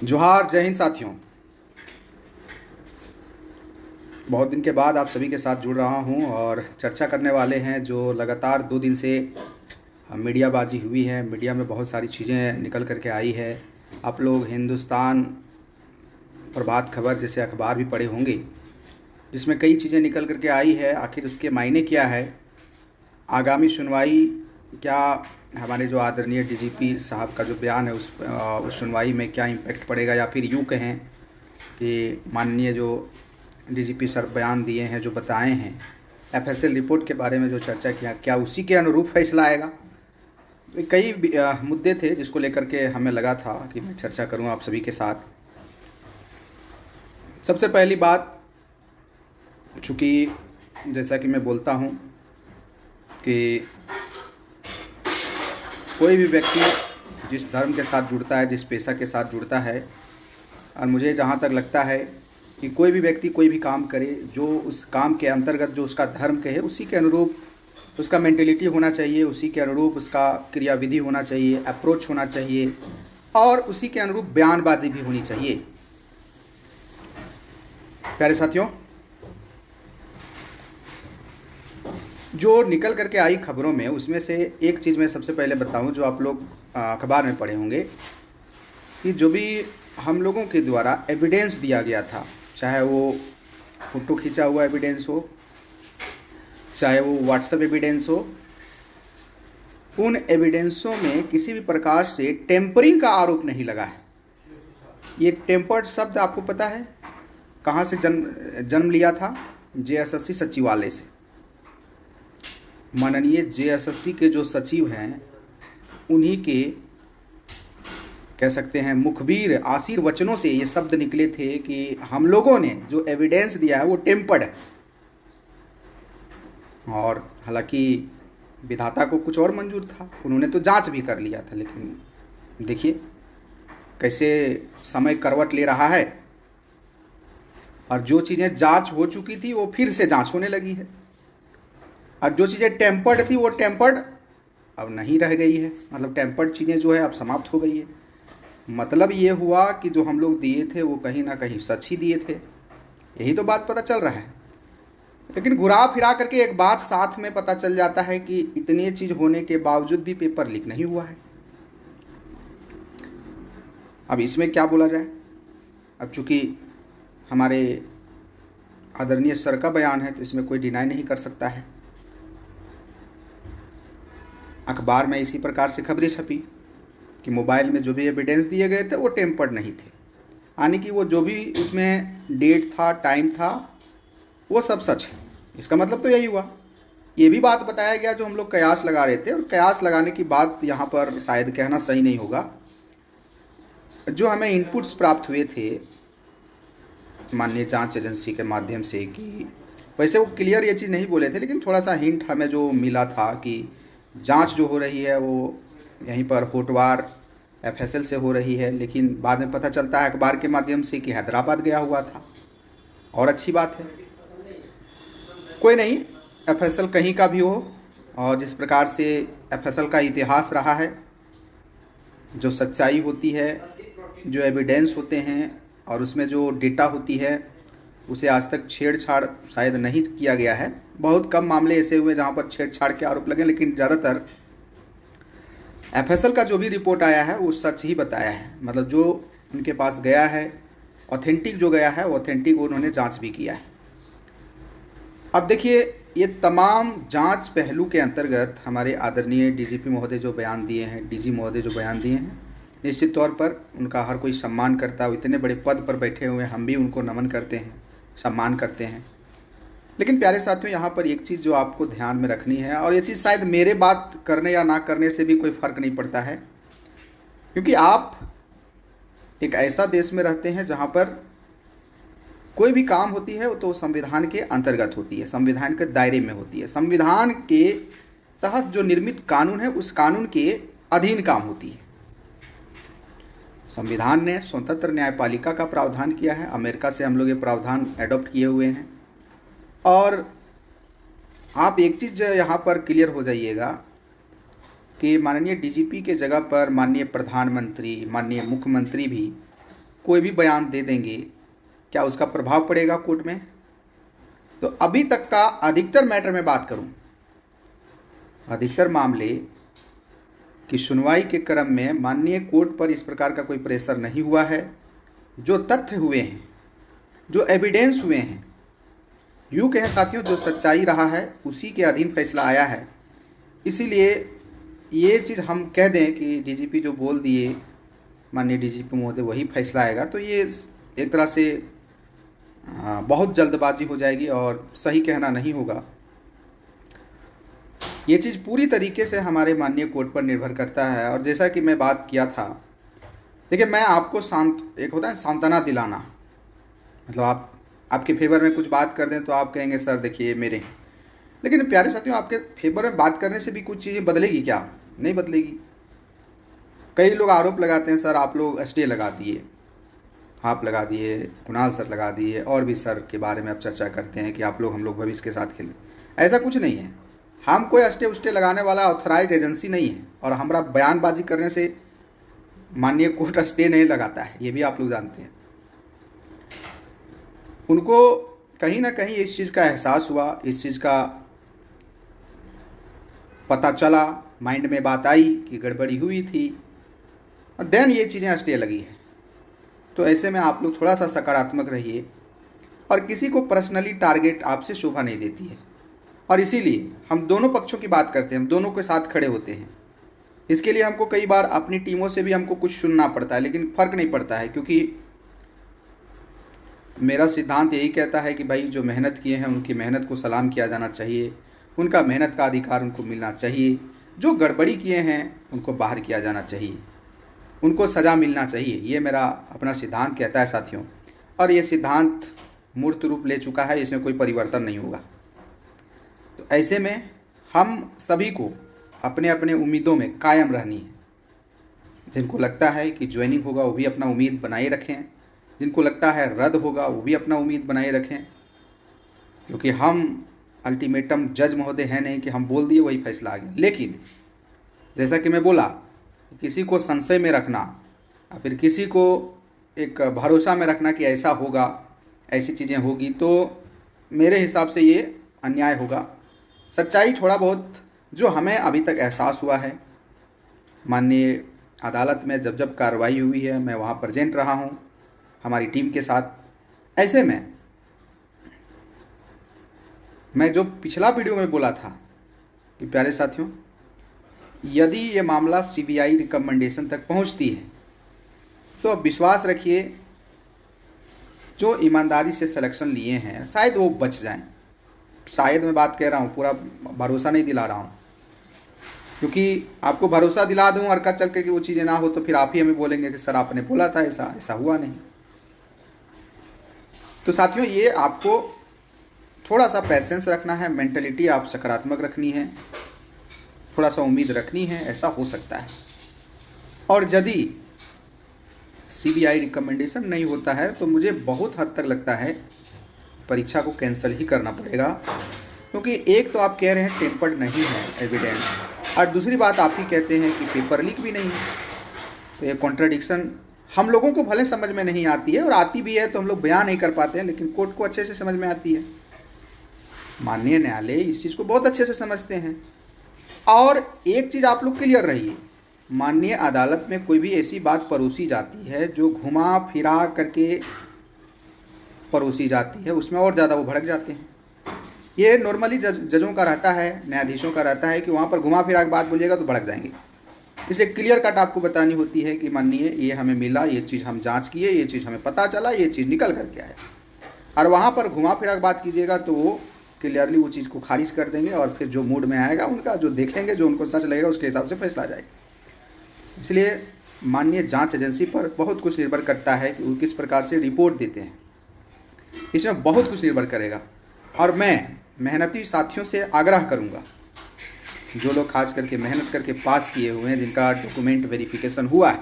जोहार, जय हिंद साथियों। बहुत दिन के बाद आप सभी के साथ जुड़ रहा हूं और चर्चा करने वाले हैं जो लगातार 2 दिन से मीडियाबाजी हुई है। मीडिया में बहुत सारी चीज़ें निकल करके आई है। आप लोग हिंदुस्तान प्रभात खबर जैसे अखबार भी पढ़े होंगे, जिसमें कई चीज़ें निकल करके आई है। आखिर उसके मायने क्या है, आगामी सुनवाई क्या, हमारे जो आदरणीय डीजीपी साहब का जो बयान है उस सुनवाई में क्या इम्पैक्ट पड़ेगा, या फिर यूँ कहें कि माननीय जो डीजीपी सर बयान दिए हैं, जो बताए हैं एफएसएल रिपोर्ट के बारे में जो चर्चा किया, क्या उसी के अनुरूप फैसला आएगा। तो कई मुद्दे थे जिसको लेकर के हमें लगा था कि मैं चर्चा करूं आप सभी के साथ। सबसे पहली बात, चूँकि जैसा कि मैं बोलता हूं कि कोई भी व्यक्ति जिस धर्म के साथ जुड़ता है, जिस पेशा के साथ जुड़ता है, और मुझे जहाँ तक लगता है कि कोई भी व्यक्ति कोई भी काम करे, जो उस काम के अंतर्गत जो उसका धर्म कहे उसी के अनुरूप उसका मेंटेलिटी होना चाहिए, उसी के अनुरूप उसका क्रियाविधि होना चाहिए, अप्रोच होना चाहिए, और उसी के अनुरूप बयानबाजी भी होनी चाहिए। प्यारे साथियों, जो निकल करके आई खबरों में, उसमें से एक चीज़ मैं सबसे पहले बताऊं जो आप लोग अखबार में पढ़े होंगे कि जो भी हम लोगों के द्वारा एविडेंस दिया गया था, चाहे वो फ़ोटो खींचा हुआ एविडेंस हो, चाहे वो व्हाट्सएप एविडेंस हो, उन एविडेंसों में किसी भी प्रकार से टेम्परिंग का आरोप नहीं लगा है। ये टेम्पर्ड शब्द आपको पता है कहाँ से जन्म लिया था? जेएसएससी सचिवालय से। माननीय जेएसएससी के जो सचिव हैं, उन्हीं के कह सकते हैं मुखबिर आशीर्वचनों से ये शब्द निकले थे कि हम लोगों ने जो एविडेंस दिया है वो टेम्पर्ड है। और हालांकि विधाता को कुछ और मंजूर था, उन्होंने तो जांच भी कर लिया था, लेकिन देखिए कैसे समय करवट ले रहा है, और जो चीज़ें जांच हो चुकी थी वो फिर से जांच होने लगी है, और जो चीज़ें टेम्पर्ड थी वो टेम्पर्ड अब नहीं रह गई है। मतलब टेम्पर्ड चीज़ें जो है अब समाप्त हो गई है। मतलब ये हुआ कि जो हम लोग दिए थे वो कहीं ना कहीं सच ही दिए थे, यही तो बात पता चल रहा है। लेकिन घुरा फिरा करके एक बात साथ में पता चल जाता है कि इतनी चीज़ होने के बावजूद भी पेपर लीक नहीं हुआ है। अब इसमें क्या बोला जाए? अब चूंकि हमारे आदरणीय सर का बयान है तो इसमें कोई डिनाई नहीं कर सकता है। अखबार में इसी प्रकार से खबरें छपी कि मोबाइल में जो भी एविडेंस दिए गए थे वो टेम्पर्ड नहीं थे, यानी कि वो जो भी उसमें डेट था, टाइम था, वो सब सच है। इसका मतलब तो यही हुआ। ये भी बात बताया गया जो हम लोग कयास लगा रहे थे, और कयास लगाने की बात यहाँ पर शायद कहना सही नहीं होगा। जो हमें इनपुट्स प्राप्त हुए थे माननीय जांच एजेंसी के माध्यम से, कि वैसे वो क्लियर ये चीज़ नहीं बोले थे, लेकिन थोड़ा सा हिंट हमें जो मिला था कि जांच जो हो रही है वो यहीं पर होटवार एफएसएल से हो रही है। लेकिन बाद में पता चलता है अखबार के माध्यम से कि हैदराबाद गया हुआ था, और अच्छी बात है। कोई नहीं, एफएसएल कहीं का भी हो, और जिस प्रकार से एफएसएल का इतिहास रहा है, जो सच्चाई होती है, जो एविडेंस होते हैं, और उसमें जो डेटा होती है, उसे आज तक छेड़छाड़ शायद नहीं किया गया है। बहुत कम मामले ऐसे हुए जहाँ पर छेड़छाड़ के आरोप लगे, लेकिन ज़्यादातर एफएसएल का जो भी रिपोर्ट आया है वो सच ही बताया है। मतलब जो उनके पास गया है, ऑथेंटिक जो गया है, ऑथेंटिक उन्होंने जांच भी किया है। अब देखिए, ये तमाम जांच पहलू के अंतर्गत हमारे आदरणीय डीजीपी महोदय जो बयान दिए हैं, डीजी महोदय जो बयान दिए हैं, निश्चित तौर पर उनका हर कोई सम्मान करता है। इतने बड़े पद पर बैठे हुए, हम भी उनको नमन करते हैं, सम्मान करते हैं। लेकिन प्यारे साथियों, यहाँ पर एक चीज़ जो आपको ध्यान में रखनी है, और ये चीज़ शायद मेरे बात करने या ना करने से भी कोई फ़र्क नहीं पड़ता है, क्योंकि आप एक ऐसा देश में रहते हैं जहाँ पर कोई भी काम होती है तो संविधान के अंतर्गत होती है, संविधान के दायरे में होती है, संविधान के तहत जो निर्मित कानून है उस कानून के अधीन काम होती है। संविधान ने स्वतंत्र न्यायपालिका का प्रावधान किया है। अमेरिका से हम लोग ये प्रावधान एडॉप्ट किए हुए हैं। और आप एक चीज़ यहाँ पर क्लियर हो जाइएगा कि माननीय डीजीपी के जगह पर माननीय प्रधानमंत्री, माननीय मुख्यमंत्री भी कोई भी बयान दे देंगे, क्या उसका प्रभाव पड़ेगा कोर्ट में? तो अभी तक का अधिकतर मैटर में बात करूं, अधिकतर मामले की सुनवाई के क्रम में माननीय कोर्ट पर इस प्रकार का कोई प्रेशर नहीं हुआ है। जो तथ्य हुए हैं, जो एविडेंस हुए हैं, यूँ कहें साथियों, जो सच्चाई रहा है उसी के अधीन फैसला आया है। इसीलिए ये चीज़ हम कह दें कि डीजीपी जो बोल दिए, माननीय डीजीपी महोदय, वही फैसला आएगा, तो ये एक तरह से बहुत जल्दबाजी हो जाएगी और सही कहना नहीं होगा। ये चीज़ पूरी तरीके से हमारे माननीय कोर्ट पर निर्भर करता है। और जैसा कि मैं बात किया था, देखिए, मैं आपको एक होता है सांत्वना दिलाना, मतलब आपके फेवर में कुछ बात कर दें तो आप कहेंगे सर देखिए मेरे, लेकिन प्यारे साथियों, आपके फेवर में बात करने से भी कुछ चीज़ें बदलेगी क्या? नहीं बदलेगी। कई लोग आरोप लगाते हैं, सर आप लोग स्टे लगा दिए, आप लगा दिए, कुणाल सर लगा दिए, और भी सर के बारे में आप चर्चा करते हैं कि आप लोग हम लोग भविष्य के साथ खेलें। ऐसा कुछ नहीं है। हम कोई स्टे उस्टे लगाने वाला ऑथराइज एजेंसी नहीं है, और हमारा बयानबाजी करने से माननीय कोर्ट स्टे नहीं लगाता है, ये भी आप लोग जानते हैं। उनको कहीं ना कहीं इस चीज़ का एहसास हुआ, इस चीज़ का पता चला, माइंड में बात आई कि गड़बड़ी हुई थी, और देन ये चीज़ें स्टे लगी है। तो ऐसे में आप लोग थोड़ा सा सकारात्मक रहिए, और किसी को पर्सनली टारगेट आपसे शोभा नहीं देती है। और इसीलिए हम दोनों पक्षों की बात करते हैं, हम दोनों के साथ खड़े होते हैं। इसके लिए हमको कई बार अपनी टीमों से भी हमको कुछ सुनना पड़ता है, लेकिन फ़र्क नहीं पड़ता है, क्योंकि मेरा सिद्धांत यही कहता है कि भाई जो मेहनत किए हैं उनकी मेहनत को सलाम किया जाना चाहिए, उनका मेहनत का अधिकार उनको मिलना चाहिए। जो गड़बड़ी किए हैं उनको बाहर किया जाना चाहिए, उनको सज़ा मिलना चाहिए। ये मेरा अपना सिद्धांत कहता है साथियों, और ये सिद्धांत मूर्त रूप ले चुका है, इसमें कोई परिवर्तन नहीं होगा। तो ऐसे में हम सभी को अपने अपने उम्मीदों में कायम रहनी है। जिनको लगता है कि ज्वाइनिंग होगा वो भी अपना उम्मीद बनाए रखें, जिनको लगता है रद्द होगा वो भी अपना उम्मीद बनाए रखें, क्योंकि हम अल्टीमेटम जज महोदय हैं नहीं कि हम बोल दिए वही फैसला आ गया। लेकिन जैसा कि मैं बोला, किसी को संशय में रखना या फिर किसी को एक भरोसा में रखना कि ऐसा होगा, ऐसी चीज़ें होगी, तो मेरे हिसाब से ये अन्याय होगा। सच्चाई थोड़ा बहुत जो हमें अभी तक एहसास हुआ है, माननीय अदालत में जब जब कार्रवाई हुई है मैं वहाँ प्रेजेंट रहा हूँ हमारी टीम के साथ। ऐसे में मैं जो पिछला वीडियो में बोला था कि प्यारे साथियों, यदि ये मामला सीबीआई रिकमेंडेशन तक पहुंचती है तो अब विश्वास रखिए जो ईमानदारी से सिलेक्शन लिए हैं शायद वो बच जाएं। शायद मैं बात कह रहा हूँ, पूरा भरोसा नहीं दिला रहा हूँ, क्योंकि आपको भरोसा दिला दूँ और का चल के कि वो चीज़ें ना हो तो फिर आप ही हमें बोलेंगे कि सर आपने बोला था ऐसा, ऐसा हुआ नहीं। तो साथियों, ये आपको थोड़ा सा पेशेंस रखना है, मेंटलिटी आप सकारात्मक रखनी है, थोड़ा सा उम्मीद रखनी है, ऐसा हो सकता है। और यदि सीबीआई रिकमेंडेशन नहीं होता है तो मुझे बहुत हद तक लगता है परीक्षा को कैंसिल ही करना पड़ेगा, क्योंकि एक तो आप कह रहे हैं टेम्पर्ड नहीं है एविडेंस, और दूसरी बात आप ही कहते हैं कि पेपर लीक भी नहीं है। तो ये कॉन्ट्राडिक्शन हम लोगों को भले समझ में नहीं आती है, और आती भी है तो हम लोग बयान नहीं कर पाते हैं, लेकिन कोर्ट को अच्छे से समझ में आती है। माननीय न्यायालय इस चीज़ को बहुत अच्छे से समझते हैं। और एक चीज़ आप लोग क्लियर रहिए, माननीय अदालत में कोई भी ऐसी बात परोसी जाती है जो घुमा फिरा करके परोसी जाती है, उसमें और ज़्यादा वो भड़क जाते हैं। ये नॉर्मली जजों का रहता है, न्यायाधीशों का रहता है कि वहाँ पर घुमा फिरा के बात बोलिएगा तो भड़क जाएंगे। इसलिए क्लियर कट आपको बतानी होती है कि माननीय ये हमें मिला, ये चीज़ हम जांच किए, ये चीज़ हमें पता चला, ये चीज़ निकल करके आया। और वहाँ पर घुमा फिरा के बात कीजिएगा तो वो क्लियरली वो चीज़ को खारिज कर देंगे, और फिर जो मूड में आएगा उनका, जो देखेंगे, जो उनको सच लगेगा उसके हिसाब से फैसला जाएगा। इसलिए माननीय जांच एजेंसी पर बहुत कुछ निर्भर करता है कि वो किस प्रकार से रिपोर्ट देते हैं, इसमें बहुत कुछ निर्भर करेगा। और मैं मेहनती साथियों से आग्रह करूंगा, जो लोग खास करके मेहनत करके पास किए हुए हैं, जिनका डॉक्यूमेंट वेरिफिकेशन हुआ है,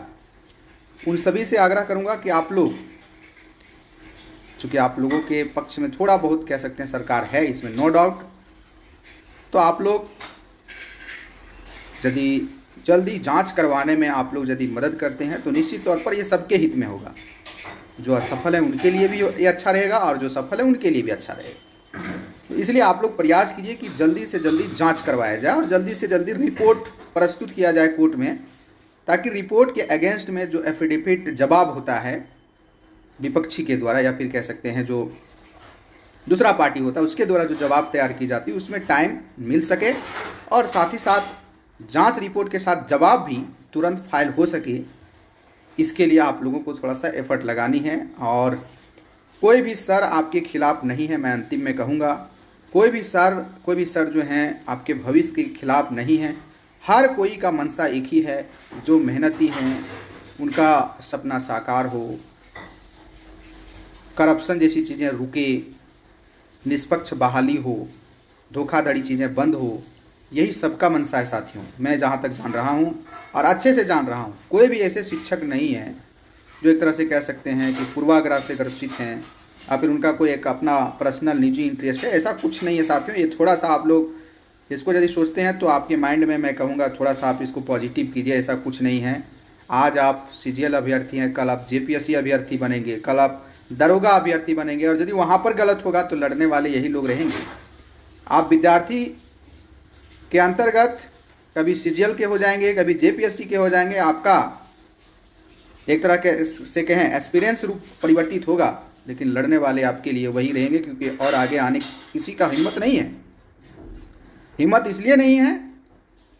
उन सभी से आग्रह करूंगा कि आप लोग, चूँकि आप लोगों के पक्ष में थोड़ा बहुत कह सकते हैं सरकार है इसमें, नो डाउट, तो आप लोग यदि जल्दी जांच करवाने में आप लोग यदि मदद करते हैं तो निश्चित तौर पर ये सबके हित में होगा। जो असफल है उनके लिए भी ये अच्छा रहेगा और जो सफल है उनके लिए भी अच्छा रहेगा। तो इसलिए आप लोग प्रयास कीजिए कि जल्दी से जल्दी जांच करवाया जाए और जल्दी से जल्दी रिपोर्ट प्रस्तुत किया जाए कोर्ट में, ताकि रिपोर्ट के अगेंस्ट में जो एफिडेविट जवाब होता है विपक्षी के द्वारा, या फिर कह सकते हैं जो दूसरा पार्टी होता है उसके द्वारा जो जवाब तैयार की जाती है उसमें टाइम मिल सके, और साथ ही साथ जांच रिपोर्ट के साथ जवाब भी तुरंत फाइल हो सके। इसके लिए आप लोगों को थोड़ा सा एफर्ट लगानी है। और कोई भी सर आपके खिलाफ नहीं है, मैं अंतिम में कहूँगा, कोई भी सर जो हैं आपके भविष्य के खिलाफ नहीं है। हर कोई का मनसा एक ही है, जो मेहनती हैं उनका सपना साकार हो, करप्शन जैसी चीज़ें रुके, निष्पक्ष बहाली हो, धोखाधड़ी चीज़ें बंद हो, यही सबका मनसा है साथियों। मैं जहाँ तक जान रहा हूँ और अच्छे से जान रहा हूँ, कोई भी ऐसे शिक्षक नहीं है जो एक तरह से कह सकते हैं कि पूर्वाग्रह से ग्रसित हैं या फिर उनका कोई एक अपना पर्सनल निजी इंटरेस्ट है। ऐसा कुछ नहीं है साथियों। ये थोड़ा सा आप लोग इसको यदि सोचते हैं तो आपके माइंड में मैं कहूँगा थोड़ा सा आप इसको पॉजिटिव कीजिए। ऐसा कुछ नहीं है। आज आप CGL अभ्यर्थी हैं, कल आप JPSC अभ्यर्थी बनेंगे, कल आप दरोगा अभ्यर्थी बनेंगे, और यदि वहाँ पर गलत होगा तो लड़ने वाले यही लोग रहेंगे। आप विद्यार्थी के अंतर्गत कभी CGL के हो जाएंगे, कभी JPSC के हो जाएंगे। आपका एक तरह के से कहें एक्सपीरियंस रूप परिवर्तित होगा, लेकिन लड़ने वाले आपके लिए वही रहेंगे, क्योंकि और आगे आने किसी का हिम्मत नहीं है। हिम्मत इसलिए नहीं है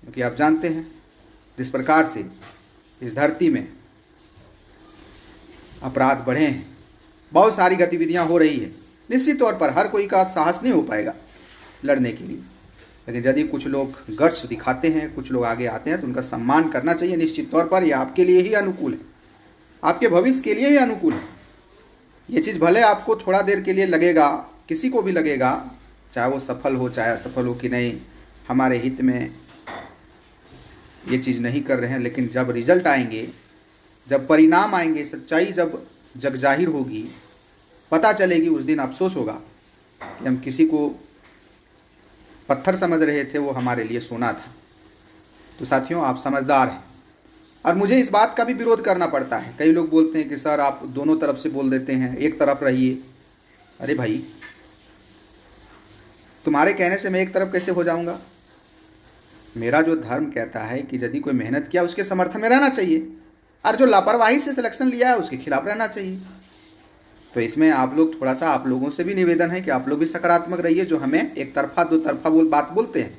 क्योंकि आप जानते हैं जिस प्रकार से इस धरती में अपराध बढ़े हैं, बहुत सारी गतिविधियां हो रही है, निश्चित तौर पर हर कोई का साहस नहीं हो पाएगा लड़ने के लिए। लेकिन यदि कुछ लोग गट्स दिखाते हैं, कुछ लोग आगे आते हैं, तो उनका सम्मान करना चाहिए। निश्चित तौर पर यह आपके लिए ही अनुकूल है, आपके भविष्य के लिए ही अनुकूल है। ये चीज़ भले आपको थोड़ा देर के लिए लगेगा, किसी को भी लगेगा, चाहे वो सफल हो चाहे असफल हो, कि नहीं हमारे हित में ये चीज़ नहीं कर रहे हैं, लेकिन जब रिजल्ट आएंगे, जब परिणाम आएंगे, सच्चाई जब जग जाहिर होगी, पता चलेगी, उस दिन अफसोस होगा कि हम किसी को पत्थर समझ रहे थे, वो हमारे लिए सोना था। तो साथियों, आप समझदार हैं और मुझे इस बात का भी विरोध करना पड़ता है। कई लोग बोलते हैं कि सर आप दोनों तरफ से बोल देते हैं, एक तरफ रहिए। अरे भाई, तुम्हारे कहने से मैं एक तरफ कैसे हो जाऊंगा? मेरा जो धर्म कहता है कि यदि कोई मेहनत किया उसके समर्थन में रहना चाहिए, और जो लापरवाही से सिलेक्शन लिया है उसके खिलाफ रहना चाहिए। तो इसमें आप लोग थोड़ा सा, आप लोगों से भी निवेदन है कि आप लोग भी सकारात्मक रहिए, जो हमें एक तरफा दो तरफा बात बोलते हैं।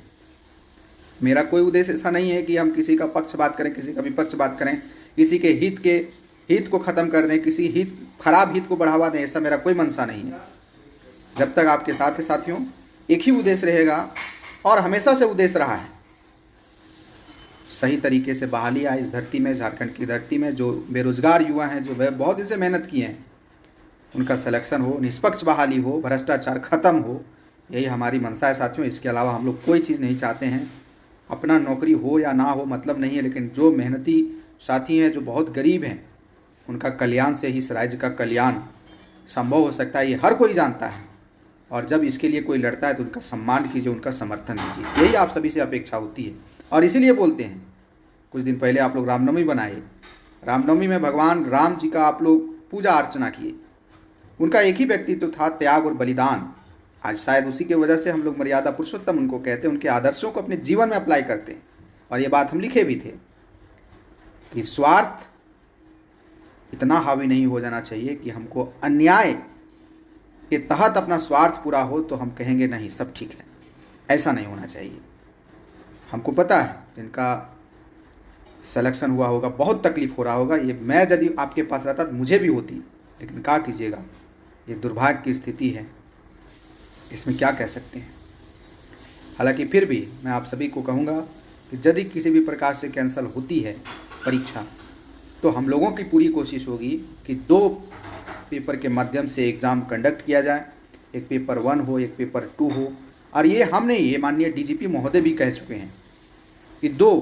मेरा कोई उद्देश्य ऐसा नहीं है कि हम किसी का पक्ष बात करें, किसी का विपक्ष बात करें, किसी के हित को ख़त्म कर दें, किसी खराब हित को बढ़ावा दें, ऐसा मेरा कोई मंशा नहीं है। जब तक आपके साथ है साथियों, एक ही उद्देश्य रहेगा और हमेशा से उद्देश्य रहा है, सही तरीके से बहाली आए इस धरती में, झारखंड की धरती में। जो बेरोजगार युवा हैं, जो बहुत दिन से मेहनत किए हैं, उनका सिलेक्शन हो, निष्पक्ष बहाली हो, भ्रष्टाचार खत्म हो, यही हमारी मंशा है साथियों। इसके अलावा हम लोग कोई चीज़ नहीं चाहते हैं। अपना नौकरी हो या ना हो मतलब नहीं है, लेकिन जो मेहनती साथी हैं, जो बहुत गरीब हैं, उनका कल्याण से ही इस राज्य का कल्याण संभव हो सकता है, ये हर कोई जानता है। और जब इसके लिए कोई लड़ता है तो उनका सम्मान कीजिए, उनका समर्थन कीजिए, यही आप सभी से अपेक्षा होती है। और इसीलिए बोलते हैं, कुछ दिन पहले आप लोग रामनवमी बनाए, रामनवमी में भगवान राम जी का आप लोग पूजा अर्चना किए। उनका एक ही व्यक्तित्व था, त्याग और बलिदान। आज शायद उसी की वजह से हम लोग मर्यादा पुरुषोत्तम उनको कहते हैं, उनके आदर्शों को अपने जीवन में अप्लाई करते हैं। और ये बात हम लिखे भी थे कि स्वार्थ इतना हावी नहीं हो जाना चाहिए कि हमको अन्याय के तहत अपना स्वार्थ पूरा हो तो हम कहेंगे नहीं सब ठीक है। ऐसा नहीं होना चाहिए। हमको पता है जिनका सिलेक्शन हुआ होगा, बहुत तकलीफ हो रहा होगा। ये मैं यदि आपके पास रहता तो मुझे भी होती, लेकिन क्या कीजिएगा, ये दुर्भाग्य की स्थिति है, इसमें क्या कह सकते हैं। हालांकि फिर भी मैं आप सभी को कहूँगा कि यदि किसी भी प्रकार से कैंसिल होती है परीक्षा, तो हम लोगों की पूरी कोशिश होगी कि 2 पेपर के माध्यम से एग्ज़ाम कंडक्ट किया जाए। एक पेपर 1 हो, एक पेपर 2 हो। और ये हम नहीं, ये माननीय DGP महोदय भी कह चुके हैं कि 2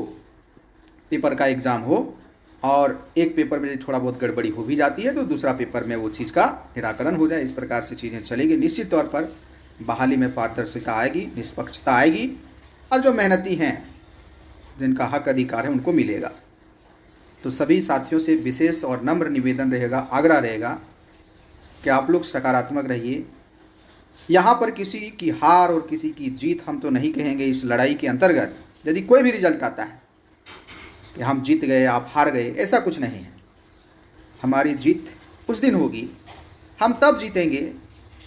पेपर का एग्ज़ाम हो, और एक पेपर में थोड़ा बहुत गड़बड़ी हो भी जाती है तो दूसरा पेपर में वो चीज़ का निराकरण हो जाए। इस प्रकार से चीज़ें चलेगी। निश्चित तौर पर बहाली में पारदर्शिता आएगी, निष्पक्षता आएगी, और जो मेहनती हैं, जिनका हक अधिकार है, उनको मिलेगा। तो सभी साथियों से विशेष और नम्र निवेदन रहेगा, आग्रह रहेगा कि आप लोग सकारात्मक रहिए। यहाँ पर किसी की हार और किसी की जीत हम तो नहीं कहेंगे। इस लड़ाई के अंतर्गत यदि कोई भी रिजल्ट आता है कि हम जीत गए, आप हार गए, ऐसा कुछ नहीं है। हमारी जीत उस दिन होगी, हम तब जीतेंगे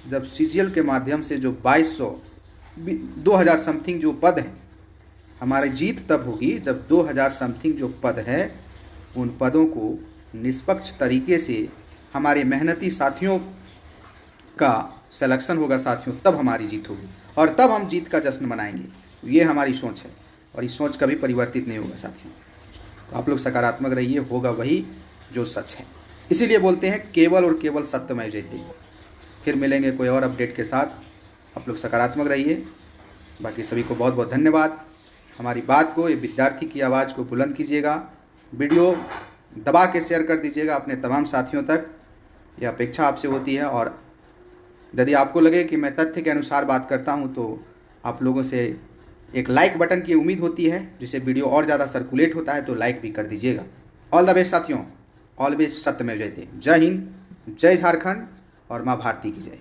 जब सीजीएल के माध्यम से जो 2000 समथिंग जो पद हैं, हमारी जीत तब होगी जब 2000 समथिंग जो पद है उन पदों को निष्पक्ष तरीके से हमारे मेहनती साथियों का सिलेक्शन होगा साथियों, तब हमारी जीत होगी और तब हम जीत का जश्न मनाएंगे। ये हमारी सोच है और इस सोच कभी परिवर्तित नहीं होगा साथियों। तो आप लोग सकारात्मक रहिए, होगा वही जो सच है। इसीलिए बोलते हैं केवल और केवल सत्यमेव जयते। फिर मिलेंगे कोई और अपडेट के साथ। आप लोग सकारात्मक रहिए। बाकी सभी को बहुत बहुत धन्यवाद। हमारी बात को, ये विद्यार्थी की आवाज़ को बुलंद कीजिएगा, वीडियो दबा के शेयर कर दीजिएगा अपने तमाम साथियों तक। यह अपेक्षा आपसे होती है। और यदि आपको लगे कि मैं तथ्य के अनुसार बात करता हूं तो आप लोगों से एक लाइक बटन की उम्मीद होती है, जिससे वीडियो और ज़्यादा सर्कुलेट होता है, तो लाइक भी कर दीजिएगा। ऑल द बेस्ट साथियों, ऑलवेज सत्यमेव जयते। जय हिंद, जय झारखंड और माँ भारती की जय।